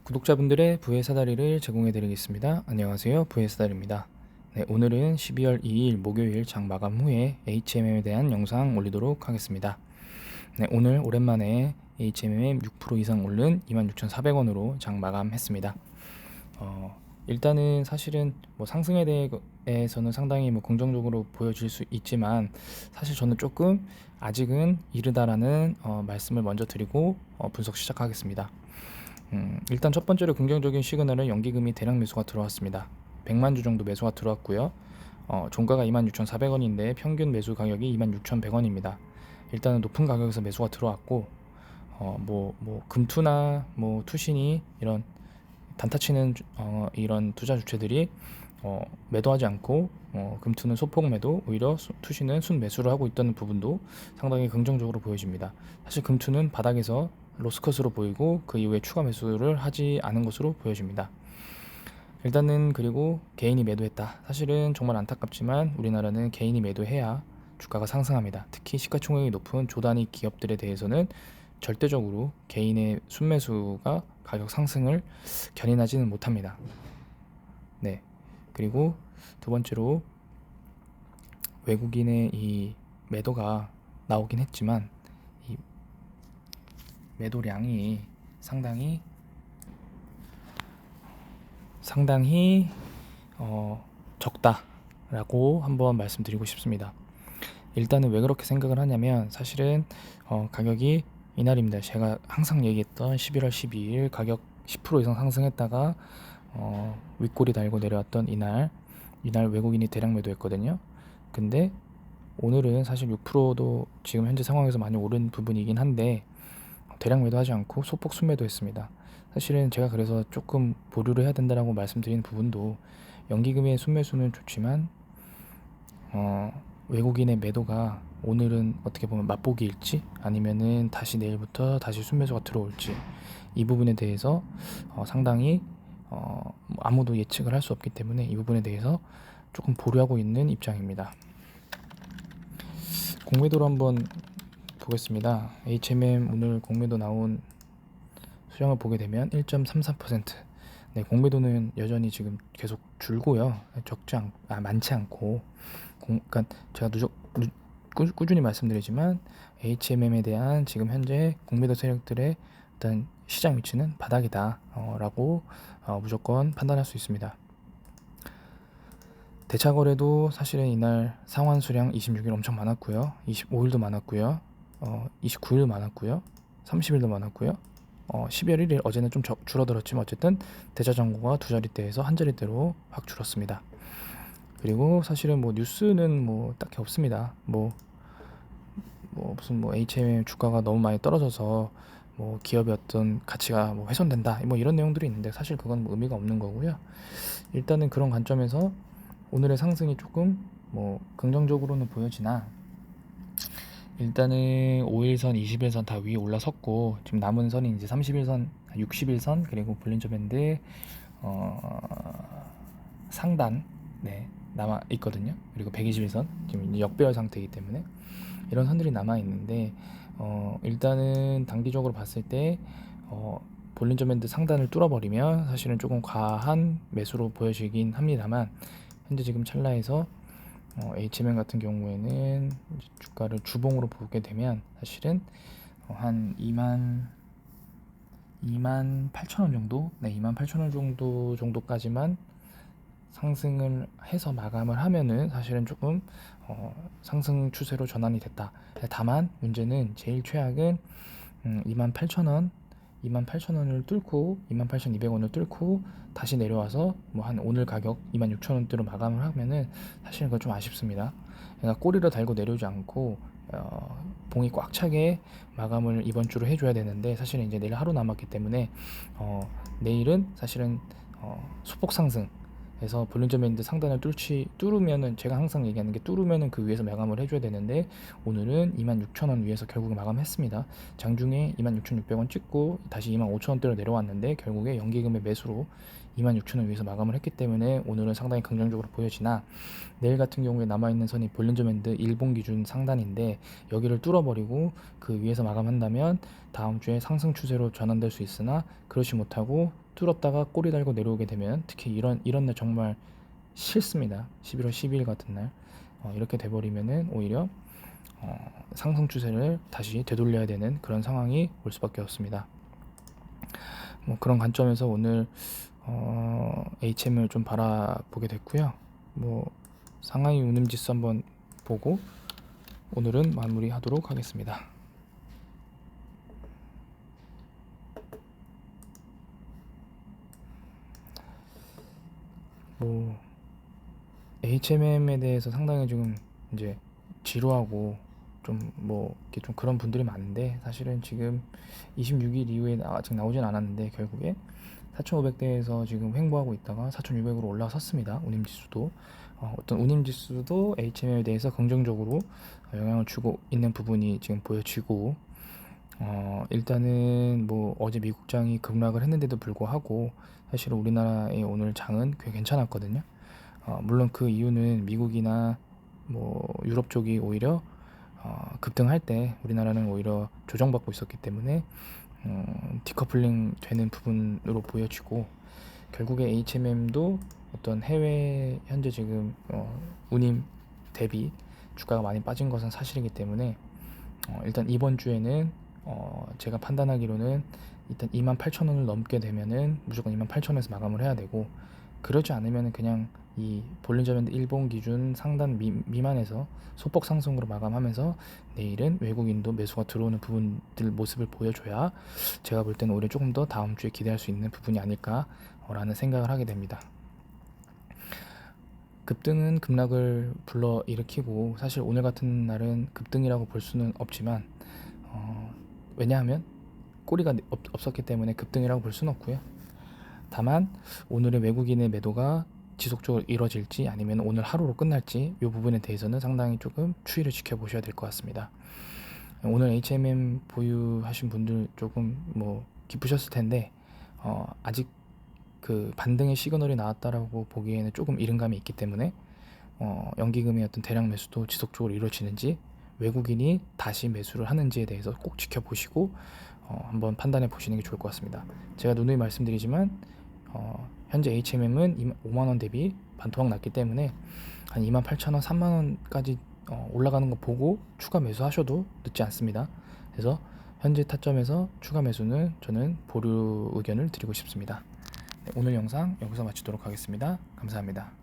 구독자분들의 부의 사다리를 제공해 드리겠습니다. 안녕하세요. 부의 사다리입니다. 네, 오늘은 12월 2일 목요일 장 마감 후에 HMM에 대한 영상 올리도록 하겠습니다. 네, 오늘 오랜만에 HMM 6% 이상 오른 26,400원으로 장 마감했습니다. 일단은 사실은 뭐 상승에 대해서는 상당히 뭐 긍정적으로 보여질 수 있지만, 사실 저는 조금 아직은 이르다라는 말씀을 먼저 드리고 분석 시작하겠습니다. 일단 첫 번째로 긍정적인 시그널은 연기금이 대량 매수가 들어왔습니다. 100만 주 정도 매수가 들어왔고요. 종가가 26,400원인데 평균 매수 가격이 26,100원입니다. 일단은 높은 가격에서 매수가 들어왔고, 금투나 투신이 이런 단타치는 이런 투자 주체들이 매도하지 않고, 금투는 소폭 매도, 오히려 투신은 순 매수를 하고 있다는 부분도 상당히 긍정적으로 보여집니다. 사실 금투는 바닥에서 로스컷으로 보이고 그 이후에 추가 매수를 하지 않은 것으로 보여집니다. 일단은 그리고 개인이 매도했다. 사실은 정말 안타깝지만 우리나라는 개인이 매도해야 주가가 상승합니다. 특히 시가총액이 높은 조단위 기업들에 대해서는 절대적으로 개인의 순매수가 가격 상승을 견인하지는 못합니다. 네. 그리고 두 번째로 외국인의 이 매도가 나오긴 했지만 이 매도량이 상당히 적다라고 한번 말씀드리고 싶습니다. 일단은 왜 그렇게 생각을 하냐면, 사실은 가격이 이날입니다. 제가 항상 얘기했던 11월 12일 가격 10% 이상 상승했다가 윗골이 달고 내려왔던 이날 외국인이 대량 매도했거든요. 근데 오늘은 사실 6%도 지금 현재 상황에서 많이 오른 부분이긴 한데 대량 매도하지 않고 소폭 순매도 했습니다. 사실은 제가 그래서 조금 보류를 해야 된다라고 말씀드리는 부분도, 연기금의 순매수는 좋지만 외국인의 매도가 오늘은 어떻게 보면 맛보기일지 아니면은 다시 내일부터 다시 순매수가 들어올지, 이 부분에 대해서 상당히 아무도 예측을 할 수 없기 때문에 이 부분에 대해서 조금 보류하고 있는 입장입니다. 공매도로 한번 보겠습니다. HMM 오늘 공매도 나온 수량을 보게 되면 1.33%. 네, 공매도는 여전히 지금 계속 줄고요. 많지 않고. 그러니까 제가 꾸준히 말씀드리지만 HMM에 대한 지금 현재 공매도 세력들의 일단 시장 위치는 바닥이다 라고 무조건 판단할 수 있습니다. 대차 거래도 사실은 이날 상환 수량 26일 엄청 많았고요. 25일도 많았고요. 29일 많았고요. 30일도 많았고요. 12월 1일 어제는 좀 줄어들었지만 어쨌든 대차 잔고가 두 자릿대에서 한 자릿대로 확 줄었습니다. 그리고 사실은 뉴스는 딱히 없습니다. 무슨 HMM 주가가 너무 많이 떨어져서 기업의 어떤 가치가 훼손된다 이런 내용들이 있는데, 사실 그건 의미가 없는 거고요. 일단은 그런 관점에서 오늘의 상승이 조금 긍정적으로는 보여지나, 일단은 5일선, 20일선 다 위에 올라섰고, 지금 남은 선이 이제 30일선, 60일선, 그리고 볼린저 밴드 상단 남아 있거든요. 그리고 120일선 지금 이제 역배열 상태이기 때문에 이런 선들이 남아 있는데, 일단은 단기적으로 봤을 때 볼린저 밴드 상단을 뚫어버리면 사실은 조금 과한 매수로 보여지긴 합니다만, 현재 지금 찰나에서 HMM 같은 경우에는 주가를 주봉으로 보게 되면 사실은 한 28,000원 정도, 28,000원 정도까지만 상승을 해서 마감을 하면은 사실은 조금 상승 추세로 전환이 됐다. 다만 문제는 제일 최악은 28,000원, 28,000원을 뚫고 28,200원을 뚫고 다시 내려와서 한 오늘 가격 26,000원대로 마감을 하면은 사실은 그건 좀 아쉽습니다. 그러니까 꼬리를 달고 내려오지 않고 봉이 꽉 차게 마감을 이번 주로 해줘야 되는데, 사실은 이제 내일 하루 남았기 때문에 내일은 사실은 소폭 상승 그래서 볼린저 밴드 상단을 뚫으면은, 제가 항상 얘기하는 게 뚫으면은 그 위에서 마감을 해줘야 되는데, 오늘은 26,000원 위에서 결국에 마감했습니다. 장중에 26,600원 찍고 다시 25,000원대로 내려왔는데 결국에 연기금의 매수로 26,000원 위에서 마감을 했기 때문에 오늘은 상당히 긍정적으로 보여지나, 내일 같은 경우에 남아있는 선이 볼린저 밴드 일본 기준 상단인데 여기를 뚫어버리고 그 위에서 마감한다면 다음 주에 상승 추세로 전환될 수 있으나 그렇지 못하고 뚫었다가 꼬리 달고 내려오게 되면 특히 이런 날 정말 싫습니다. 11월 12일 같은 날 이렇게 돼버리면은 오히려 상승 추세를 다시 되돌려야 되는 그런 상황이 올 수밖에 없습니다. 뭐 그런 관점에서 오늘 HM을 좀 바라보게 됐고요. 뭐 상하이 운임 지수 한번 보고 오늘은 마무리하도록 하겠습니다. 뭐 HMM에 대해서 상당히 지금 이제 지루하고 좀 뭐 이렇게 좀 그런 분들이 많은데 사실은 지금 26일 이후에 아직 나오진 않았는데 결국에 4,500대에서 지금 횡보하고 있다가 4,600으로 올라섰습니다. 운임지수도 어떤 운임지수도 HMM에 대해서 긍정적으로 영향을 주고 있는 부분이 지금 보여지고 일단은 뭐 어제 미국장이 급락을 했는데도 불구하고 사실 우리나라의 오늘 장은 꽤 괜찮았거든요. 물론 그 이유는 미국이나 뭐 유럽 쪽이 오히려 급등할 때 우리나라는 오히려 조정받고 있었기 때문에 디커플링 되는 부분으로 보여지고 결국에 HMM도 어떤 해외 현재 지금 운임 대비 주가가 많이 빠진 것은 사실이기 때문에 일단 이번 주에는 제가 판단하기로는 일단 28,000원을 넘게 되면은 무조건 28,000원에서 마감을 해야 되고 그러지 않으면 그냥 이 볼린저 밴드 일본 기준 상단 미만에서 소폭 상승으로 마감하면서 내일은 외국인도 매수가 들어오는 부분들 모습을 보여줘야 제가 볼 때는 오히려 조금 더 다음 주에 기대할 수 있는 부분이 아닐까라는 생각을 하게 됩니다. 급등은 급락을 불러일으키고 사실 오늘 같은 날은 급등이라고 볼 수는 없지만 왜냐하면 꼬리가 없었기 때문에 급등이라고 볼 수는 없고요. 다만 오늘의 외국인의 매도가 지속적으로 이뤄질지 아니면 오늘 하루로 끝날지 이 부분에 대해서는 상당히 조금 추이를 지켜보셔야 될 것 같습니다. 오늘 HMM 보유하신 분들 조금 뭐 기쁘셨을 텐데 아직 그 반등의 시그널이 나왔다라고 보기에는 조금 이른 감이 있기 때문에 연기금의 어떤 대량 매수도 지속적으로 이루어지는지 외국인이 다시 매수를 하는지에 대해서 꼭 지켜보시고 한번 판단해 보시는 게 좋을 것 같습니다. 제가 누누이 말씀드리지만 현재 HMM은 5만원 대비 반토막 났기 때문에 한 28,000원, 3만원까지 올라가는 거 보고 추가 매수하셔도 늦지 않습니다. 그래서 현재 타점에서 추가 매수는 저는 보류 의견을 드리고 싶습니다. 네, 오늘 영상 여기서 마치도록 하겠습니다. 감사합니다.